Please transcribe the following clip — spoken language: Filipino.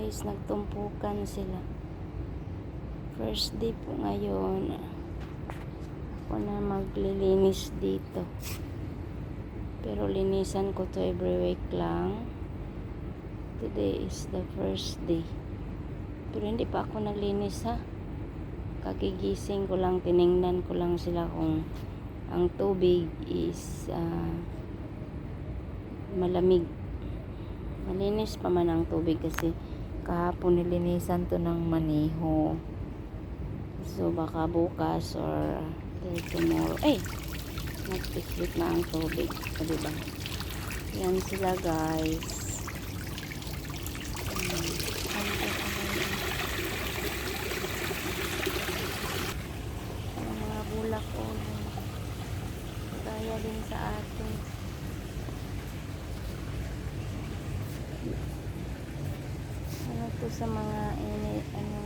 guys, nagtumpukan sila. First day po ngayon. Ako na maglilinis dito. Pero linisan ko to every week lang. Today is the first day. Pero hindi pa ako naglinis ha. Kagigising ko lang, tiningnan ko lang sila kung ang tubig is malamig. Malinis pa man ang tubig kasi kahapon nilinisan to ng maniho. So baka bukas or till tomorrow. Nagpislit na ang tubig. O, diba? Yan sila guys. Ang mga bulak o. Kaya din sa atin. Ano to sa mga ano